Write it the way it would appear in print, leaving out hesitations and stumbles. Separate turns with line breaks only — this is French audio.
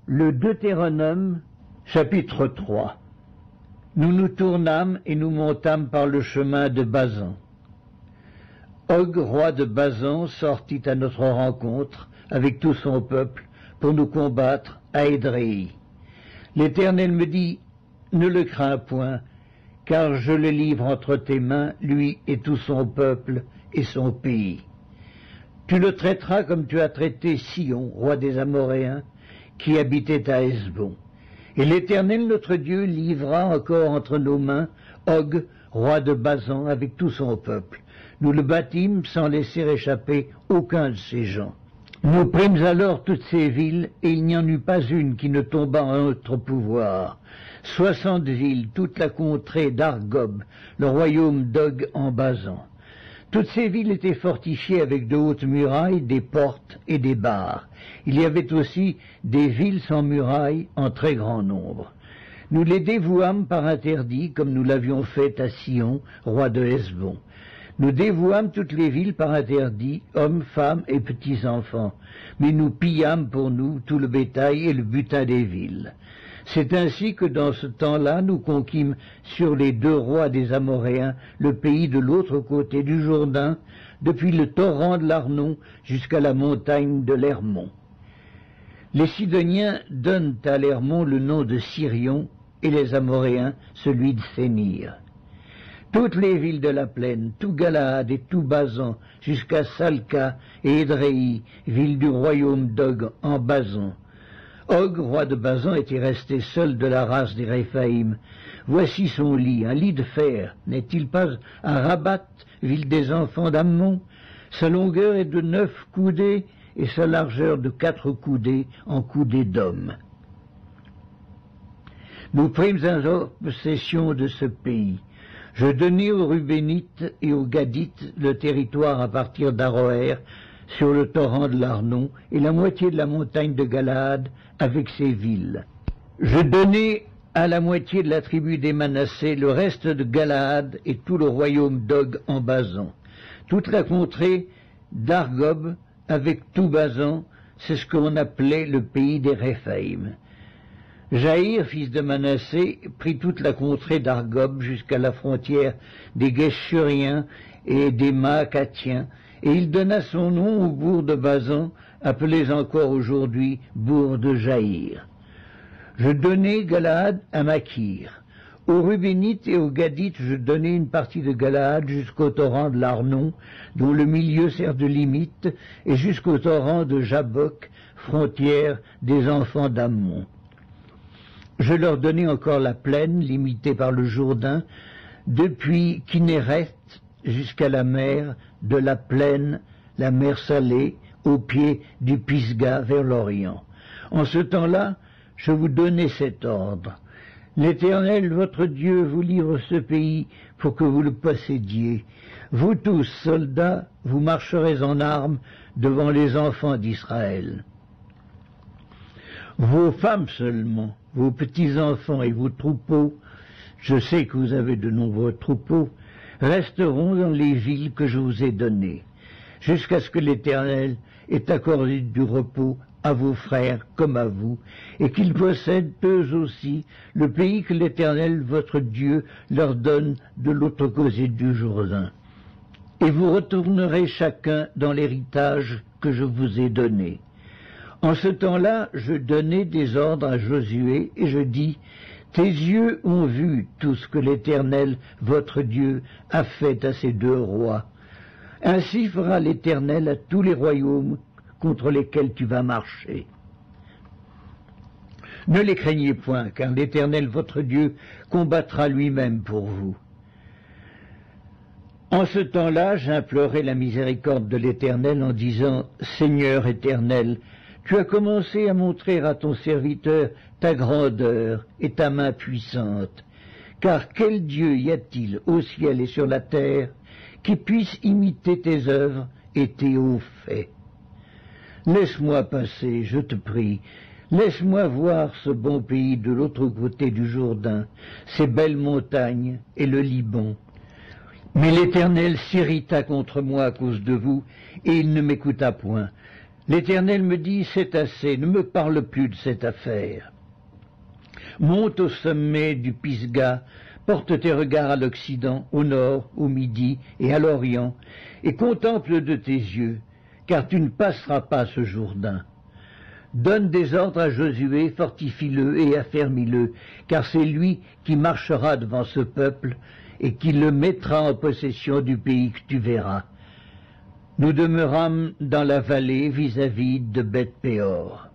Le Deutéronome, chapitre 3. Nous nous tournâmes et nous montâmes par le chemin de Basan. Og, roi de Basan, sortit à notre rencontre avec tout son peuple pour nous combattre à Édréi. L'Éternel me dit, ne le crains point, car je le livre entre tes mains, lui et tout son peuple et son pays. Tu le traiteras comme tu as traité Sion, roi des Amoréens, qui habitait à Hesbon. Et l'Éternel notre Dieu livra encore entre nos mains Og, roi de Basan, avec tout son peuple. Nous le battîmes sans laisser échapper aucun de ses gens. Nous prîmes alors toutes ces villes, et il n'y en eut pas une qui ne tombât en notre pouvoir. 60 villes, toute la contrée d'Argob, le royaume d'Og en Basan. Toutes ces villes étaient fortifiées avec de hautes murailles, des portes et des barres. Il y avait aussi des villes sans murailles en très grand nombre. Nous les dévouâmes par interdit, comme nous l'avions fait à Sion, roi de Hesbon. Nous dévouâmes toutes les villes par interdit, hommes, femmes et petits-enfants, mais nous pillâmes pour nous tout le bétail et le butin des villes. C'est ainsi que dans ce temps-là, nous conquîmes sur les 2 rois des Amoréens le pays de l'autre côté du Jourdain, depuis le torrent de l'Arnon jusqu'à la montagne de l'Hermon. Les Sidoniens donnent à l'Hermon le nom de Sirion et les Amoréens celui de Sénir. Toutes les villes de la plaine, tout Galaad et tout Basan, jusqu'à Salca et Édréi, ville du royaume d'Og en Basan. Og, roi de Basan, était resté seul de la race des Réphaïm. Voici son lit, un lit de fer. N'est-il pas à Rabat, ville des enfants d'Ammon? Sa longueur est de 9 coudées et sa largeur de 4 coudées en coudées d'homme. Nous prîmes alors possession de ce pays. Je donnai aux Rubénites et aux Gadites le territoire à partir d'Aroër, sur le torrent de l'Arnon, et la moitié de la montagne de Galaad avec ses villes. Je donnai à la moitié de la tribu des Manassés le reste de Galaad et tout le royaume d'Og en Basan. Toute la contrée d'Argob avec tout Basan, c'est ce qu'on appelait le pays des Réphaïm. Jaïr, fils de Manassé, prit toute la contrée d'Argob jusqu'à la frontière des Guéshuriens et des Maacathiens, et il donna son nom au bourg de Basan, appelés encore aujourd'hui bourg de Jaïr. Je donnai Galaad à Makir. Aux Rubénites et aux Gadites, je donnai une partie de Galaad jusqu'au torrent de l'Arnon, dont le milieu sert de limite, et jusqu'au torrent de Jabok, frontière des enfants d'Ammon. Je leur donnai encore la plaine, limitée par le Jourdain, depuis Kinneret jusqu'à la mer de la plaine, la mer Salée, au pied du Pisga vers l'Orient. En ce temps-là, je vous donnai cet ordre. L'Éternel, votre Dieu, vous livre ce pays pour que vous le possédiez. Vous tous, soldats, vous marcherez en armes devant les enfants d'Israël. Vos femmes seulement, vos petits-enfants et vos troupeaux, je sais que vous avez de nombreux troupeaux, resteront dans les villes que je vous ai données, jusqu'à ce que l'Éternel ait accordé du repos à vos frères comme à vous, et qu'ils possèdent eux aussi le pays que l'Éternel, votre Dieu, leur donne de l'autre côté du Jourdain. Et vous retournerez chacun dans l'héritage que je vous ai donné. En ce temps-là, je donnai des ordres à Josué, et je dis, tes yeux ont vu tout ce que l'Éternel, votre Dieu, a fait à ces 2 rois. Ainsi fera l'Éternel à tous les royaumes contre lesquels tu vas marcher. Ne les craignez point, car l'Éternel, votre Dieu, combattra lui-même pour vous. En ce temps-là, j'implorai la miséricorde de l'Éternel en disant, Seigneur éternel, tu as commencé à montrer à ton serviteur ta grandeur et ta main puissante. Car quel Dieu y a-t-il au ciel et sur la terre qui puisse imiter tes œuvres et tes hauts faits? Laisse-moi passer, je te prie. Laisse-moi voir ce bon pays de l'autre côté du Jourdain, ces belles montagnes et le Liban. Mais l'Éternel s'irrita contre moi à cause de vous, et il ne m'écouta point. L'Éternel me dit, c'est assez, ne me parle plus de cette affaire. Monte au sommet du Pisga, porte tes regards à l'Occident, au nord, au midi et à l'Orient, et contemple de tes yeux, car tu ne passeras pas ce Jourdain. Donne des ordres à Josué, fortifie-le et affermis-le, car c'est lui qui marchera devant ce peuple et qui le mettra en possession du pays que tu verras. Nous demeurâmes dans la vallée vis-à-vis de Beth-Péor.